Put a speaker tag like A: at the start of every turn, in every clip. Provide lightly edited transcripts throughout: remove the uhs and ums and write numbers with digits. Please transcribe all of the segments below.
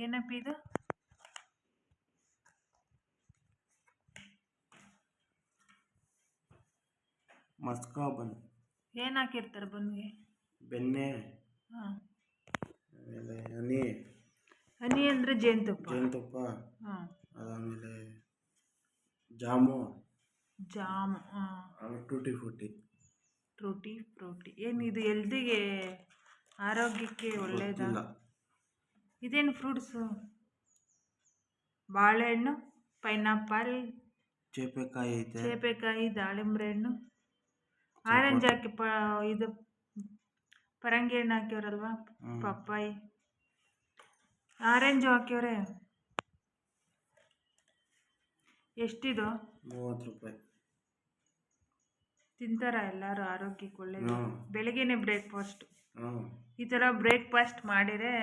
A: ಏನಪ್ಪ ಇದು?
B: ಮಸ್ಕಾ ಬನ್.
A: ಏನು ಹಾಕಿರ್ತಾರೆ ಬನ್ಗೆ?
B: ಬೆಣ್ಣೆ,
A: ಹಾಂ.
B: ಆಮೇಲೆ ಹನಿ.
A: ಹನಿ ಅಂದರೆ ಜೇನುತುಪ್ಪ.
B: ಜೇನುತುಪ್ಪ,
A: ಹಾಂ.
B: ಅದಾದಮೇಲೆ ಜಾಮು,
A: ಜಾಮು. ಹಾಂ.
B: ಆಮೇಲೆ ಟೂಟಿ ಫ್ರೂಟಿ.
A: ಫ್ರೂಟಿ ಏನು ಇದು ಹೆಲ್ದಿಗೆ, ಆರೋಗ್ಯಕ್ಕೆ ಒಳ್ಳೆಯದಾ?
B: ಗೊತ್ತಿಲ್ಲ.
A: ಇದೇನು ಫ್ರೂಟ್ಸು? ಬಾಳೆಹಣ್ಣು, ಪೈನಾಪಲ್,
B: ಚೇಪೆಕಾಯಿ ಐತೆ,
A: ಚೇಪೆಕಾಯಿ, ದಾಳಿಂಬ್ರೆ ಹಣ್ಣು, ಆರೆಂಜ್ ಹಾಕಿ ಇದು ಪರಂಗಿ ಹಣ್ಣು ಹಾಕ್ಯವ್ರಲ್ವಾ, ಪಪ್ಪಾಯಿ, ಆರೆಂಜು ಹಾಕ್ಯವ್ರೆ. ಎಷ್ಟಿದು?
B: 30 ರೂಪಾಯಿ.
A: ತಿಂತಾರ ಎಲ್ಲರೂ? ಆರೋಗ್ಯಕ್ಕೆ ಒಳ್ಳೇದು.
B: ಹ್ಞೂ.
A: ಬೆಳಗ್ಗೆನೆ ಬ್ರೇಕ್ಫಾಸ್ಟ್
B: ಹ್ಞೂ.
A: ಈ ಥರ ಬ್ರೇಕ್ಫಾಸ್ಟ್ ಮಾಡಿದರೆ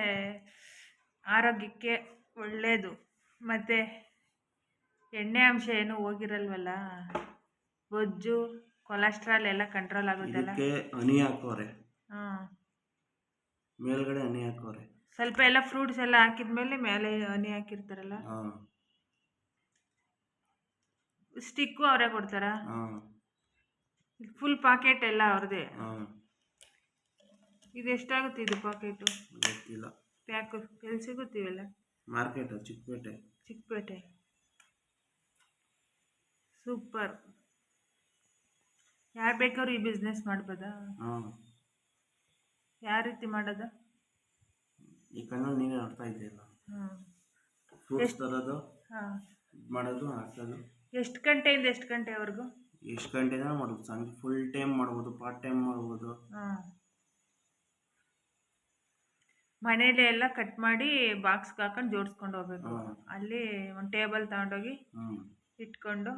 A: ಆರೋಗ್ಯಕ್ಕೆ ಒಳ್ಳೆಯದು. ಮತ್ತು ಎಣ್ಣೆ ಅಂಶ ಏನೂ ಹೋಗಿರಲ್ವಲ್ಲ, ಬೊಜ್ಜು, ಕೊಲೆಸ್ಟ್ರಾಲ್ ಎಲ್ಲ ಕಂಟ್ರೋಲ್ ಆಗುತ್ತಲ್ಲ.
B: ಇದಕ್ಕೆ ಹನಿ ಹಾಕೋರೆ,
A: ಹಾಂ.
B: ಮೇಲ್ಗಡೆ ಹನಿ ಹಾಕೋರೆ.
A: ಸ್ವಲ್ಪ ಎಲ್ಲ ಫ್ರೂಟ್ಸ್ ಎಲ್ಲ ಹಾಕಿದ್ಮೇಲೆ ಮೇಲೆ ಹನಿ ಹಾಕಿರ್ತಾರಲ್ಲ.
B: ಹಾಂ.
A: ಸ್ಟಿಕ್ಕು ಅವರೇ ಕೊಡ್ತಾರಾ?
B: ಹಾಂ.
A: ಫುಲ್ ಪಾಕೆಟ್ ಎಲ್ಲ ಅವ್ರದ್ದೇ?
B: ಹಾಂ.
A: ಇದು ಎಷ್ಟಾಗುತ್ತೆ ಇದು ಪಾಕೆಟು?
B: ಗೊತ್ತಿಲ್ಲ.
A: ಪ್ಯಾಕು ಎಲ್ಲಿ ಸಿಗುತ್ತೀವಲ್ಲ?
B: ಮಾರ್ಕೆಟು ಚಿಕ್ಕಪೇಟೆ.
A: ಚಿಕ್ಕಪೇಟೆ. ಸೂಪರ್. ಯಾರು ಬೇಕಾದ್ರೂ ಈ ಬಿಸ್ನೆಸ್ ಮಾಡ್ಬೋದಾ?
B: ಹಾಂ.
A: ಯಾವ ರೀತಿ ಮಾಡೋದು?
B: ಈ ಕಣ್ಣಲ್ಲಿ ನೀನೇ ನೋಡ್ತಾ ಇದೆಯಲ್ಲ,
A: ಹಾಂ.
B: ಫ್ರೂಟ್ಸ್ ತರೋದು,
A: ಹಾಂ.
B: ಮಾಡೋದು, ಹಾಕೋದು.
A: ಎಷ್ಟು ಗಂಟೆಯಿಂದ ಎಷ್ಟು ಗಂಟೆವರೆಗೂ?
B: ಎಷ್ಟು ಗಂಟೆನ ಮಾಡ್ಬೋದು, ಸಂಜೆ ಫುಲ್ ಟೈಮ್ ಮಾಡ್ಬೋದು, ಪಾರ್ಟ್ ಟೈಮ್ ಮಾಡ್ಬೋದು.
A: ಹಾಂ. ಮನೇಲಿ ಎಲ್ಲ ಕಟ್ ಮಾಡಿ ಬಾಕ್ಸ್ಗೆ ಹಾಕೊಂಡು ಜೋಡಿಸ್ಕೊಂಡು ಹೋಗ್ಬೇಕು. ಅಲ್ಲಿ ಒಂದು ಟೇಬಲ್ ತಗೊಂಡೋಗಿ ಇಟ್ಕೊಂಡು,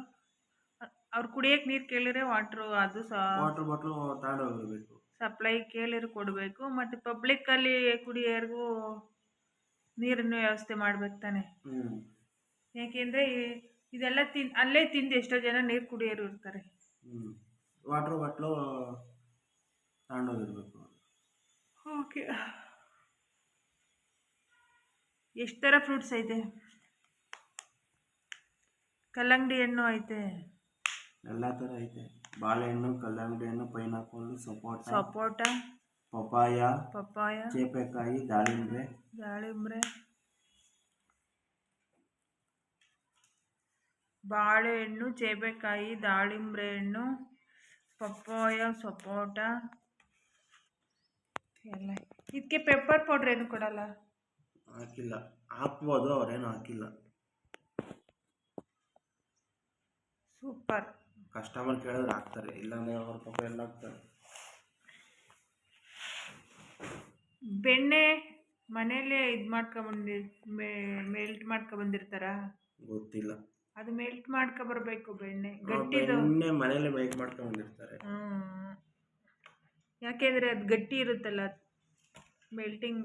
A: ಅವ್ರು ಕುಡಿಯೋಕೆ ನೀರು ಕೇಳಿದ್ರೆ ವಾಟ್ರು ಅದು
B: ವಾಟರ್ ಬಾಟ್ಲು ತಗೊಂಡು ಹೋಗಬೇಕು,
A: ಸಪ್ಲೈ ಕೇಳಿದ್ರೆ ಕೊಡಬೇಕು. ಮತ್ತು ಪಬ್ಲಿಕ್ಕಲ್ಲಿ ಕುಡಿಯೋರ್ಗೂ ನೀರಿನ ವ್ಯವಸ್ಥೆ ಮಾಡ್ಬೇಕು ತಾನೆ. ಯಾಕೆಂದರೆ ಇದೆಲ್ಲ ಅಲ್ಲೇ ತಿಂದು ಎಷ್ಟೋ ಜನ ನೀರು ಕುಡಿಯೋರು ಇರ್ತಾರೆ.
B: ವಾಟರ್ ಬಾಟ್ಲು ತಗೊಂಡೋಗಿರ್ಬೇಕು.
A: ಓಕೆ. ಎಷ್ಟು ಥರ ಫ್ರೂಟ್ಸ್ ಐತೆ? ಕಲ್ಲಂಗಡಿ ಹಣ್ಣು ಐತೆ,
B: ಎಲ್ಲ ಥರ ಐತೆ. ಬಾಳೆಹಣ್ಣು, ಕಲ್ಲಂಗಡಿ ಹಣ್ಣು, ಪೈನಾಪಲ್, ಸಪೋಟ, ಪಪಾಯ, ಚೇಪೆಕಾಯಿ, ದಾಳಿಂಬ್ರೆ,
A: ಬಾಳೆಹಣ್ಣು, ಚೇಪೆಕಾಯಿ, ದಾಳಿಂಬ್ರೆ ಹಣ್ಣು, ಪಪ್ಪಾಯ, ಸಪೋಟ ಎಲ್ಲ. ಇದಕ್ಕೆ ಪೆಪ್ಪರ್ ಪೌಡ್ರ್ ಏನು ಕೊಡಲ್ಲ?
B: ಹಾಕಿಲ್ಲ. ಹಾಕ್ಬೋದು, ಅವ್ರೇನು ಹಾಕಿಲ್ಲ.
A: ಸೂಪರ್.
B: ಕಸ್ಟಮರ್ ಕೇಳಿದ್ರೆ ಹಾಕ್ತಾರೆ, ಇಲ್ಲಾಂದ್ರೆ ಅವ್ರ ಪಾಪ ಎಲ್ಲ ಹಾಕ್ತಾರೆ.
A: ಬೆಣ್ಣೆ ಮನೇಲೆ ಇದು ಮೆಲ್ಟ್ ಮಾಡ್ಕೊಬಂದಿರ್ತಾರ?
B: ಗೊತ್ತಿಲ್ಲ.
A: ಅದು ಮೆಲ್ಟ್ ಮಾಡ್ಕೊಬರ್ಬೇಕು ಬೆಣ್ಣೆ, ಗಟ್ಟಿದು.
B: ಬೆಣ್ಣೆ ಮನೇಲೆ ಮೇಕ್ ಮಾಡ್ಕೊಂಡ್ಬಂದಿರ್ತಾರೆ.
A: ಯಾಕೆಂದರೆ ಅದು ಗಟ್ಟಿ ಇರುತ್ತಲ್ಲ, ಮೆಲ್ಟಿಂಗ್.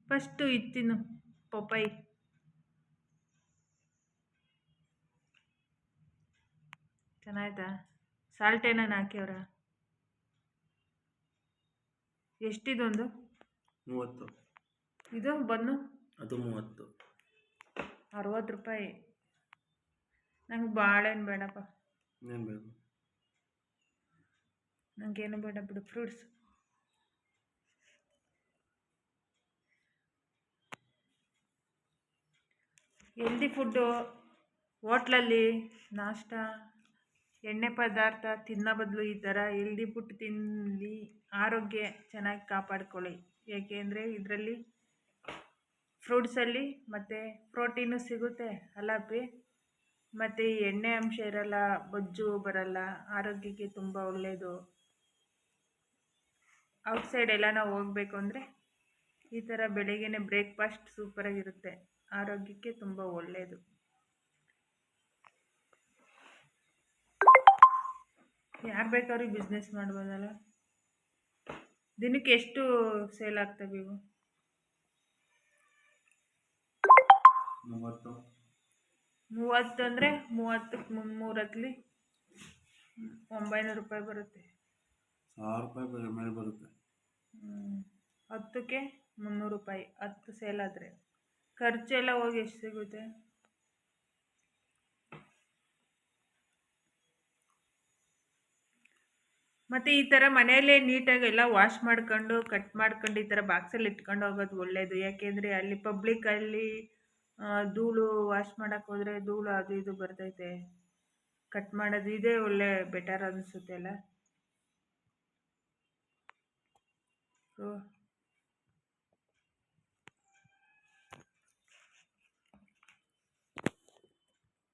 A: ಫಸ್ಟು ಇತ್ತಿನ ಪಪ್ಪಾಯಿ ಚೆನ್ನಾಯ್ತಾ? ಸಾಲ್ಟ್ ಏನಾನು ಹಾಕ್ಯವ್ರ? ಎಷ್ಟಿದೊಂದು?
B: 30.
A: ಇದು ಬನ್ನು?
B: ಅದು 30.
A: 60 ರೂಪಾಯಿ. ನಂಗೆ ಬಾಳೆಹಣ್ಣು ಬೇಡಪ್ಪ.
B: ಏನು ಬೇಕು?
A: ನನಗೇನು ಬೇಡ ಬಿಡು, ಫ್ರೂಟ್ಸ್. ಹೆಲ್ದಿ ಫುಡ್ಡು ಹೋಟ್ಲಲ್ಲಿ ನಾಷ್ಟ, ಎಣ್ಣೆ ಪದಾರ್ಥ ತಿನ್ನೋ ಬದಲು ಈ ಥರ ಹೆಲ್ದಿ ಫುಡ್ ತಿನ್ನಿ ಆರೋಗ್ಯ ಚೆನ್ನಾಗಿ ಕಾಪಾಡ್ಕೊಳ್ಳಿ. ಏಕೆಂದರೆ ಇದರಲ್ಲಿ ಫ್ರೂಟ್ಸಲ್ಲಿ ಮತ್ತು ಪ್ರೋಟೀನು ಸಿಗುತ್ತೆ ಅಲ್ಲಪ್ಪಿ, ಮತ್ತು ಎಣ್ಣೆ ಅಂಶ ಇರಲ್ಲ, ಬೊಜ್ಜು ಬರಲ್ಲ, ಆರೋಗ್ಯಕ್ಕೆ ತುಂಬ ಒಳ್ಳೆಯದು. ಔಟ್ಸೈಡ್ ಎಲ್ಲ ನಾವು ಹೋಗಬೇಕು ಅಂದರೆ ಈ ಥರ ಬೆಳಗ್ಗೆನೇ ಬ್ರೇಕ್ಫಾಸ್ಟ್ ಸೂಪರಾಗಿರುತ್ತೆ, ಆರೋಗ್ಯಕ್ಕೆ ತುಂಬ ಒಳ್ಳೆಯದು. ಯಾರು ಬೇಕಾದ್ರೂ ಬಿಸ್ನೆಸ್ ಮಾಡ್ಬೋದಲ್ಲ? ದಿನಕ್ಕೆ ಎಷ್ಟು ಸೇಲ್ ಆಗ್ತವೆ ಇವು? 30 ಅಂದರೆ 30ಕ್ಕೆ 300ಲ್ಲಿ 900 ರೂಪಾಯಿ ಬರುತ್ತೆ.
B: 1000 ರೂಪಾಯಿ ಮೇಲೆ ಬರುತ್ತೆ.
A: 10ಕ್ಕೆ 300 ರೂಪಾಯಿ 10 ಸೇಲ್ ಆದರೆ ಖರ್ಚೆಲ್ಲ ಹೋಗಿ ಎಷ್ಟು ಸಿಗುತ್ತೆ? ಮತ್ತು ಈ ಥರ ಮನೆಯಲ್ಲೇ ನೀಟಾಗಿ ಎಲ್ಲ ವಾಶ್ ಮಾಡ್ಕೊಂಡು ಕಟ್ ಮಾಡ್ಕೊಂಡು ಈ ಥರ ಬಾಕ್ಸಲ್ಲಿ ಇಟ್ಕೊಂಡು ಹೋಗೋದು ಒಳ್ಳೆಯದು. ಯಾಕೆಂದರೆ ಅಲ್ಲಿ ಪಬ್ಲಿಕ್ಕಲ್ಲಿ ಧೂಳು ವಾಶ್ ಮಾಡೋಕ್ಕೆ ಹೋದರೆ ಧೂಳು ಅದು ಇದು ಬರ್ತೈತೆ. ಕಟ್ ಮಾಡೋದು ಇದೇ ಒಳ್ಳೆ ಬೆಟರ್ ಅನಿಸುತ್ತೆ ಅಲ್ಲ.